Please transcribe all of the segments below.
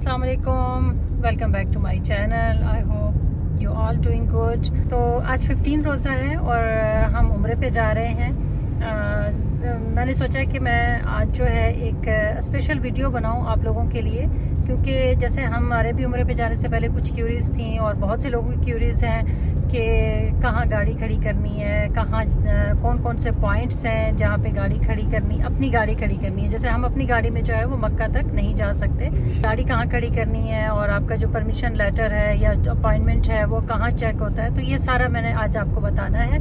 अस्सलाम वालेकुम, welcome back to my channel. I hope you all doing good. तो आज 15 रोज़ा है और हम उम्रे पे जा रहे हैं। मैंने सोचा कि मैं आज जो है एक स्पेशल वीडियो बनाऊं आप लोगों के लिए, क्योंकि जैसे हमारे भी उम्रे पे जाने से पहले कुछ क्यूरीज थी और बहुत से लोगों की क्यूरीज हैं कि कहाँ गाड़ी खड़ी करनी है, कहाँ कौन कौन से पॉइंट्स हैं जहाँ पे गाड़ी खड़ी करनी, अपनी गाड़ी खड़ी करनी है। जैसे हम अपनी गाड़ी में जो है वो मक्का तक नहीं जा सकते, गाड़ी कहाँ खड़ी करनी है और आपका जो परमिशन लेटर है या अपॉइंटमेंट है वो कहाँ चेक होता है। तो ये सारा मैंने आज आपको बताना है,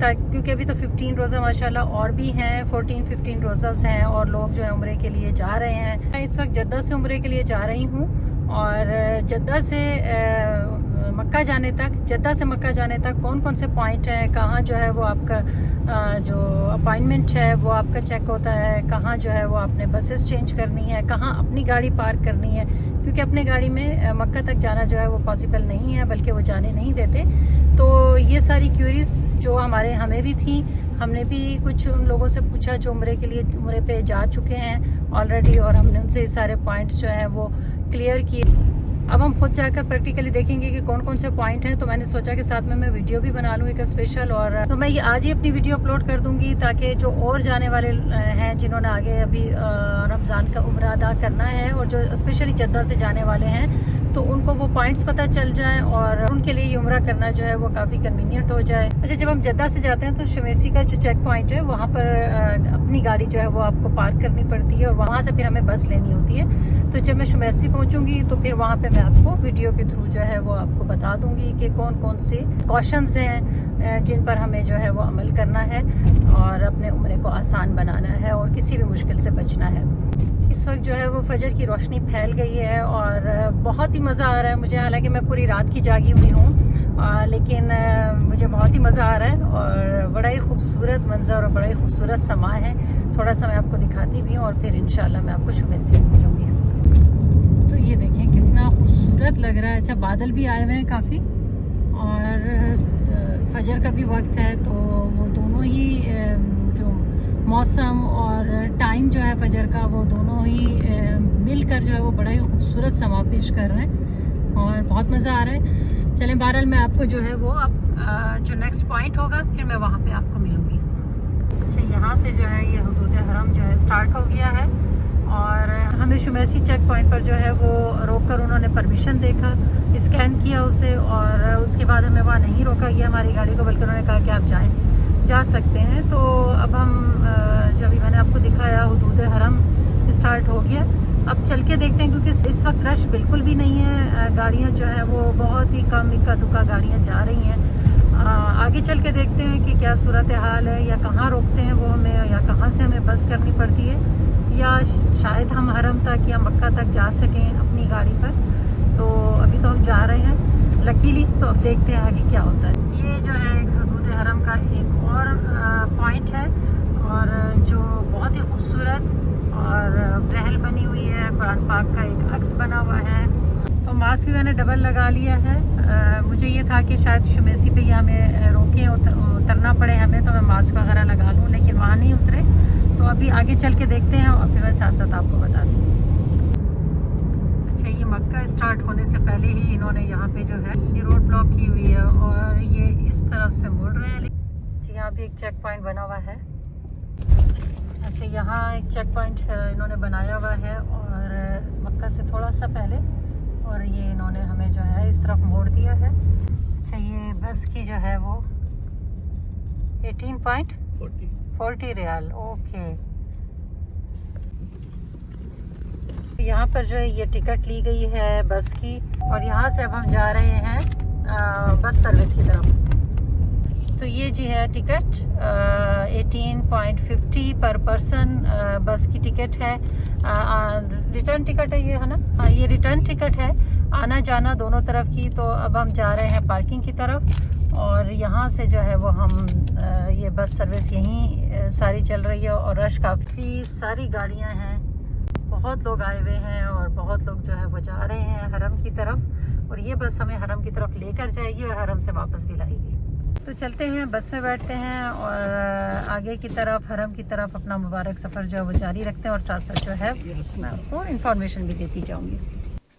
क्योंकि अभी तो 15 रोज़ा माशाल्लाह और भी हैं, 14-15 रोज़ा हैं और लोग जो है उम्रे के लिए जा रहे हैं। मैं इस वक्त जद्दा से उम्रे के लिए जा रही हूँ और जद्दा से मक्का जाने तक, जद्दा से मक्का जाने तक कौन कौन से पॉइंट हैं, कहाँ जो है वो आपका जो अपॉइंटमेंट है वो आपका चेक होता है, कहाँ जो है वो आपने बसेस चेंज करनी है, कहाँ अपनी गाड़ी पार्क करनी है, क्योंकि अपने गाड़ी में मक्का तक जाना जो है वो पॉसिबल नहीं है, बल्कि वो जाने नहीं देते। तो ये सारी क्यूरीज जो हमें भी थी, हमने भी कुछ उन लोगों से पूछा जो उम्रे पे जा चुके हैं ऑलरेडी, और हमने उनसे ये सारे पॉइंट्स जो हैं वो क्लियर किए। अब हम खुद जाकर प्रैक्टिकली देखेंगे कि कौन कौन से पॉइंट हैं। तो मैंने सोचा कि साथ में मैं वीडियो भी बना लूँ एक स्पेशल, और तो मैं ये आज ही अपनी वीडियो अपलोड कर दूंगी ताकि जो और जाने वाले हैं जिन्होंने आगे अभी रमज़ान का उम्रा अदा करना है और जो स्पेशली जद्दा से जाने वाले हैं, तो उनको वो पॉइंट्स पता चल जाए और उनके लिए ये उम्रा करना जो है वो काफ़ी कन्वीनियंट हो जाए। अच्छा, जब हम जद्दा से जाते हैं तो शुमेसी का जो चेक पॉइंट है वहाँ पर अपनी गाड़ी जो है वो आपको पार्क करनी पड़ती है और वहाँ से फिर हमें बस लेनी होती है। तो जब मैं शुमेसी पहुँचूँगी तो फिर वहाँ पर मैं आपको वीडियो के थ्रू जो है वो आपको बता दूँगी कि कौन कौन से कॉशंस हैं जिन पर हमें जो है वो अमल करना है और अपने उम्रे को आसान बनाना है और किसी भी मुश्किल से बचना है। इस वक्त जो है वो फजर की रोशनी फैल गई है और बहुत ही मज़ा आ रहा है मुझे। हालांकि मैं पूरी रात की जागी हुई हूँ, लेकिन मुझे बहुत ही मज़ा आ रहा है और बड़ा ही खूबसूरत मंजर और बड़ा ही खूबसूरत समा है। थोड़ा सा मैं आपको दिखाती भी हूँ और फिर इंशाल्लाह मैं आपको शुमेसी मिलूँगी। तो ये देखें कितना खूबसूरत लग रहा है। अच्छा, बादल भी आए हुए हैं काफ़ी और फजर का भी वक्त है, तो वो दोनों ही जो मौसम और टाइम जो है फजर का, वो दोनों ही मिलकर जो है वो बड़ा ही खूबसूरत समा पेश कर रहे हैं और बहुत मज़ा आ रहा है। चलें, बहरहाल मैं आपको जो है वो अब जो नेक्स्ट पॉइंट होगा फिर मैं वहाँ पे आपको मिलूँगी। अच्छा, यहाँ से जो है ये हुदूद हरम जो है स्टार्ट हो गया है और हमें शुमेसी चेक पॉइंट पर जो है वो रोक कर उन्होंने परमिशन देखा, स्कैन किया उसे और उसके बाद हमें वहाँ नहीं रोका गया हमारी गाड़ी को, बल्कि उन्होंने कहा कि आप जा सकते हैं। तो अब हम जो अभी मैंने आपको दिखाया हुदूद हरम स्टार्ट हो गया। अब चल के देखते हैं, क्योंकि इस वक्त रश बिल्कुल भी नहीं है, गाड़ियाँ जो है वो बहुत ही कम इक्का दुक्का गाड़ियाँ जा रही हैं। आगे चल के देखते हैं कि क्या सूरत हाल है, या कहाँ रोकते हैं वो हमें, या कहाँ से हमें बस करनी पड़ती है, या शायद हम हरम तक या मक्का तक जा सकें अपनी गाड़ी पर। तो अभी तो हम जा रहे हैं लकीली, तो अब देखते हैं आगे क्या होता है। ये जो है हुदूद हरम का एक और पॉइंट है और जो बहुत ही खूबसूरत और रहल बनी हुई है, कुरान पाक का एक अक्स बना हुआ है। तो मास्क भी मैंने डबल लगा लिया है। मुझे ये था कि शायद शुमेसी पे ही हमें रोके उतरना पड़े हमें, तो मैं मास्क वगैरह लगा लूँ, लेकिन वहाँ नहीं उतरे। तो अभी आगे चल के देखते हैं और फिर मैं साथ साथ आपको बताती हूँ। अच्छा, ये मक्का स्टार्ट होने से पहले ही इन्होंने यहाँ पे जो है ये रोड ब्लॉक की हुई है और ये इस तरफ से मुड़ रहे हैं। यहाँ भी एक चेक पॉइंट बना हुआ है। अच्छा, यहाँ एक चेक पॉइंट इन्होंने बनाया हुआ है और मक्का से थोड़ा सा पहले, और ये इन्होंने हमें जो है इस तरफ मोड़ दिया है। अच्छा, ये बस की जो है वो 18.40 रियाल। ओके, यहाँ पर जो है ये टिकट ली गई है बस की और यहाँ से अब हम जा रहे हैं बस सर्विस की तरफ। तो ये जी है टिकट 18.50 पर पर्सन बस की टिकट है। रिटर्न टिकट है ये, है ना? हाँ, ये रिटर्न टिकट है, आना जाना दोनों तरफ की। तो अब हम जा रहे हैं पार्किंग की तरफ और यहाँ से जो है वो हम ये बस सर्विस यहीं सारी चल रही है और रश काफ़ी सारी गाड़ियाँ हैं, बहुत लोग आए हुए हैं और बहुत लोग जो है वो जा रहे हैं हरम की तरफ, और ये बस हमें हरम की तरफ लेकर जाएगी और हरम से वापस भी लाएगी। तो चलते हैं, बस में बैठते हैं और आगे की तरफ हरम की तरफ अपना मुबारक सफ़र जो है वो जारी रखते हैं और साथ साथ जो है मैं आपको इन्फॉर्मेशन भी देती जाऊँगी।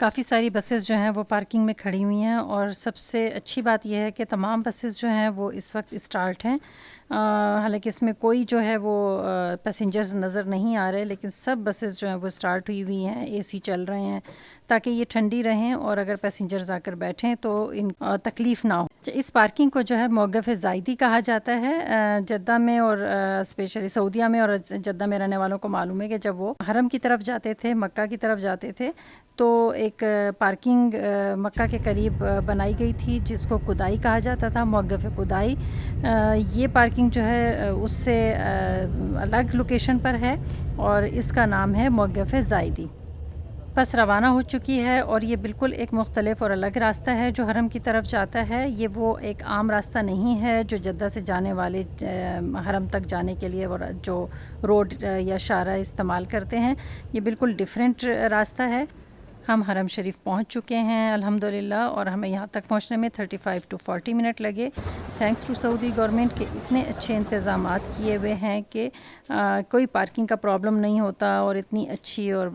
काफ़ी सारी बसेस जो हैं वो पार्किंग में खड़ी हुई हैं और सबसे अच्छी बात यह है कि तमाम बसेस जो हैं वो इस वक्त स्टार्ट हैं। हालांकि इसमें कोई जो है वो पैसेंजर्स नज़र नहीं आ रहे, लेकिन सब बसेस जो हैं वो स्टार्ट हुई हुई हैं, एसी चल रहे हैं ताकि ये ठंडी रहें और अगर पैसेंजर्स आकर बैठें तो इन तकलीफ़ ना हो। इस पार्किंग को जो है मौक़िफ़ ज़ायदी कहा जाता है जद्दा में, और स्पेशली सऊदीया में और जद्दा में रहने वालों को मालूम है कि जब वो हरम की तरफ जाते थे, मक्का की तरफ जाते थे, तो एक पार्किंग मक्का के करीब बनाई गई थी जिसको कुदाई कहा जाता था, मौक़िफ़ कुदाई। ये पार्किंग जो है उससे अलग लोकेशन पर है और इसका नाम है मौक़िफ़ ज़ायदी। बस रवाना हो चुकी है और ये बिल्कुल एक मुख्तलिफ और अलग रास्ता है जो हरम की तरफ जाता है। ये वो एक आम रास्ता नहीं है जो जद्दा से जाने वाले हरम तक जाने के लिए और जो रोड या शारा इस्तेमाल करते हैं। ये बिल्कुल डिफरेंट रास्ता है। हम हरम शरीफ पहुंच चुके हैं अल्हम्दुलिल्लाह, और हमें यहाँ तक पहुंचने में 35 to 40 मिनट लगे। थैंक्स टू सऊदी गवर्नमेंट के इतने अच्छे इंतज़ामात किए हुए हैं कि कोई पार्किंग का प्रॉब्लम नहीं होता और इतनी अच्छी और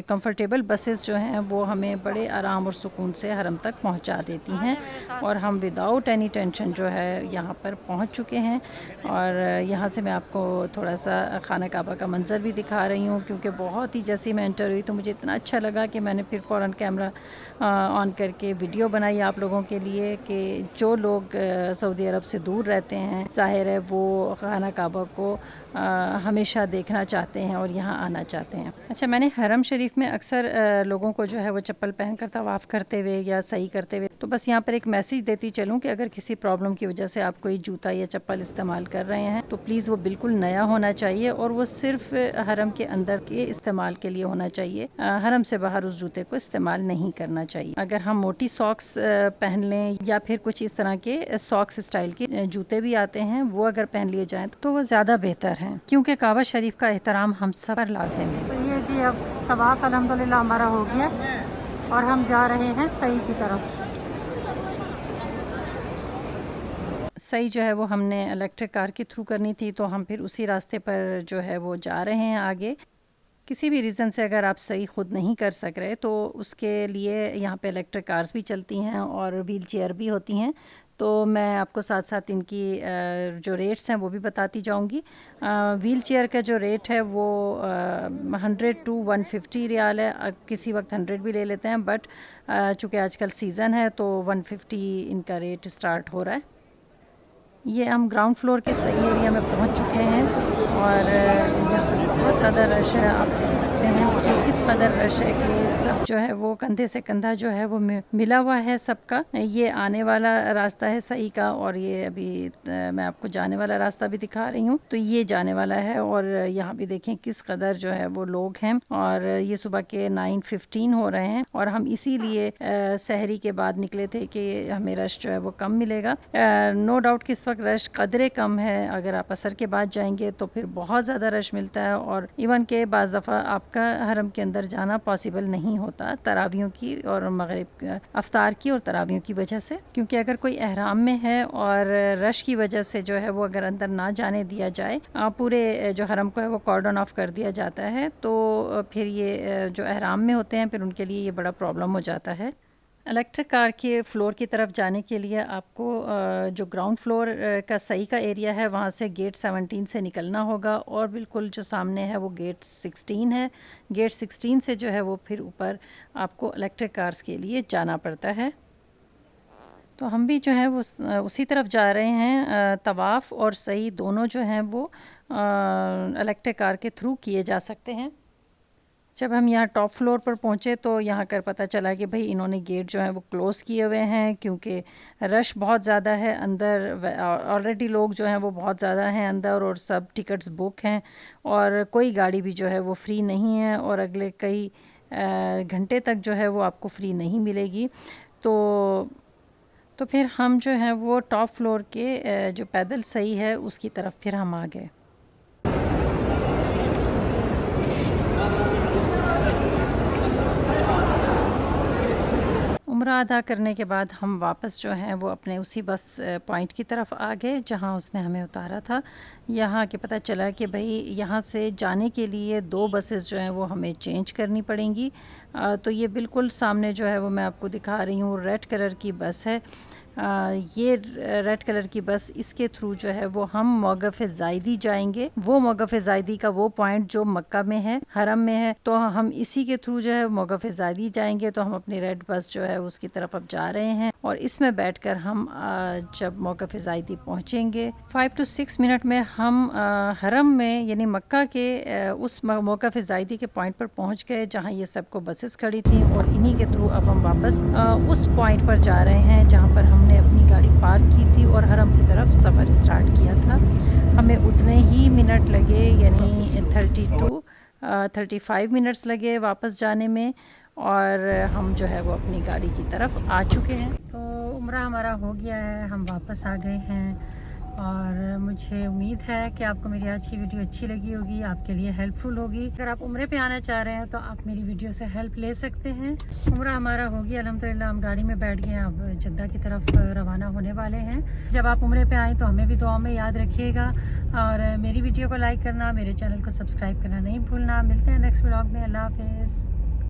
कंफर्टेबल बसेस जो हैं वो हमें बड़े आराम और सुकून से हरम तक पहुंचा देती हैं और हम विदाउट एनी टेंशन जो है यहाँ पर पहुँच चुके हैं। और यहाँ से मैं आपको थोड़ा सा खाना काबा का मंज़र भी दिखा रही हूँ, क्योंकि बहुत ही जैसे मैं एंटर हुई तो मुझे इतना अच्छा लगा कि मैंने फिर फ़ौरन कैमरा ऑन करके वीडियो बनाई आप लोगों के लिए कि जो लोग सऊदी अरब से दूर रहते हैं, ज़ाहिर है वो खाना काबा को हमेशा देखना चाहते हैं और यहाँ आना चाहते हैं। अच्छा, मैंने हरम शरीफ में अक्सर लोगों को जो है वो चप्पल पहनकर तवाफ़ करते हुए या सही करते हुए, तो बस यहाँ पर एक मैसेज देती चलूँ कि अगर किसी प्रॉब्लम की वजह से आप कोई जूता या चप्पल इस्तेमाल कर रहे हैं तो प्लीज़ वो बिल्कुल नया होना चाहिए और वो सिर्फ हरम के अंदर के इस्तेमाल के लिए होना चाहिए। हरम से बाहर उस जूते को इस्तेमाल नहीं करना चाहिए। अगर हम मोटी सॉक्स पहन लें या फिर कुछ इस तरह के सॉक्स स्टाइल के जूते भी आते हैं, वो अगर पहन लिए जाएँ तो वो ज़्यादा बेहतर है, क्योंकि काबा शरीफ का एहतराम हम सब पर लाजिम है। तो ये जी अब तवाफ़ अल्हम्दुलिल्लाह हमारा हो गया और हम जा रहे हैं सही की तरफ। सही जो है वो हमने इलेक्ट्रिक कार के थ्रू करनी थी, तो हम फिर उसी रास्ते पर जो है वो जा रहे हैं आगे। किसी भी रीज़न से अगर आप सही ख़ुद नहीं कर सक रहे तो उसके लिए यहाँ पे इलेक्ट्रिक कार्स भी चलती हैं और व्हील चेयर भी होती हैं। तो मैं आपको साथ साथ इनकी जो रेट्स हैं वो भी बताती जाऊंगी। व्हील चेयर का जो रेट है वो 100 to 150 रियाल है, किसी वक्त 100 भी ले लेते हैं, बट चूँकि आजकल सीज़न है तो 150 इनका रेट स्टार्ट हो रहा है। ये हम ग्राउंड फ्लोर के सही एरिया में पहुंच चुके हैं और यहाँ पर बहुत ज़्यादा रश है। आप देख सकते हैं कि इस कदर रश है कि सब जो है वो कंधे से कंधा जो है वो मिला हुआ है सबका। ये आने वाला रास्ता है सही का, और ये अभी मैं आपको जाने वाला रास्ता भी दिखा रही हूँ। तो ये जाने वाला है और यहाँ भी देखें किस कदर जो है वो लोग हैं, और ये सुबह के 9:15 हो रहे हैं और हम इसीलिए सहरी के बाद निकले थे कि हमें रश जो है वो कम मिलेगा। नो डाउट कि इस वक्त रश कदरे कम है। अगर आप असर के बाद जाएंगे तो फिर बहुत ज़्यादा रश मिलता है और इवन के बाज़ दफ़ा आपका हरम के अंदर जाना पॉसिबल नहीं होता तरावियों की और मगरिब अफ्तार की और तरावियों की वजह से, क्योंकि अगर कोई एहराम में है और रश की वजह से जो है वो अगर अंदर ना जाने दिया जाए, पूरे जो हरम को है वो कॉर्डन ऑफ कर दिया जाता है, तो फिर ये जो एहराम में होते हैं फिर उनके लिए ये बड़ा प्रॉब्लम हो जाता है। इलेक्ट्रिक कार के फ्लोर की तरफ जाने के लिए आपको जो ग्राउंड फ्लोर का सही का एरिया है वहाँ से गेट 17 से निकलना होगा, और बिल्कुल जो सामने है वो गेट 16 है। गेट 16 से जो है वो फिर ऊपर आपको इलेक्ट्रिक कार्स के लिए जाना पड़ता है। तो हम भी जो है वो उसी तरफ जा रहे हैं। तवाफ़ और सही दोनों जो हैं वो इलेक्ट्रिक कार के थ्रू किए जा सकते हैं। जब हम यहाँ टॉप फ्लोर पर पहुँचे तो यहाँ कर पता चला कि भाई इन्होंने गेट जो है वो क्लोज़ किए हुए हैं, क्योंकि रश बहुत ज़्यादा है अंदर। ऑलरेडी लोग जो हैं वो बहुत ज़्यादा हैं अंदर और सब टिकट्स बुक हैं, और कोई गाड़ी भी जो है वो फ्री नहीं है और अगले कई घंटे तक जो है वो आपको फ्री नहीं मिलेगी। तो फिर हम जो है वो टॉप फ्लोर के जो पैदल सही है उसकी तरफ फिर हम आ गए। उम्रा अदा करने के बाद हम वापस जो हैं वो अपने उसी बस पॉइंट की तरफ आ गए जहाँ उसने हमें उतारा था। यहाँ के पता चला कि भाई यहाँ से जाने के लिए 2 बसेस जो हैं वो हमें चेंज करनी पड़ेंगी। तो ये बिल्कुल सामने जो है वो मैं आपको दिखा रही हूँ, रेड कलर की बस है। ये रेड कलर की बस, इसके थ्रू जो है वो हम मौक़िफ़ ज़ायदी जाएंगे। वो मौक़िफ़ ज़ायदी का वो पॉइंट जो मक्का में है, हरम में है, तो हम इसी के थ्रू जो है मौक़िफ़ ज़ायदी जाएंगे। तो हम अपनी रेड बस जो है उसकी तरफ अब जा रहे हैं और इसमें बैठकर हम जब मौक़िफ़ ज़ायदी पहुंचेंगे 5 to 6 मिनट में हम हरम में यानी मक्का के उस मौक़िफ़ ज़ायदी के पॉइंट पर पहुंच गए जहां ये सबको बसेस खड़ी थी और इन्हीं के थ्रू अब हम वापस उस पॉइंट पर जा रहे हैं जहां पर हमने अपनी गाड़ी पार्क की थी और हरम की तरफ सफ़र स्टार्ट किया था। हमें उतने ही मिनट लगे, यानी 35 मिनट्स लगे वापस जाने में और हम जो है वो अपनी गाड़ी की तरफ आ चुके हैं। तो उम्रा हमारा हो गया है, हम वापस आ गए हैं और मुझे उम्मीद है कि आपको मेरी आज की वीडियो अच्छी लगी होगी, आपके लिए हेल्पफुल होगी। अगर आप उम्रे पे आना चाह रहे हैं तो आप मेरी वीडियो से हेल्प ले सकते हैं। उम्रा हमारा हो गया अल्हम्दुलिल्लाह, हम गाड़ी में बैठ गए, अब जद्दा की तरफ रवाना होने वाले हैं। जब आप उम्रे पे आएँ तो हमें भी दुआ में याद रखिएगा और मेरी वीडियो को लाइक करना, मेरे चैनल को सब्सक्राइब करना नहीं भूलना। मिलते हैं नेक्स्ट व्लॉग में। अल्लाह हाफिज़।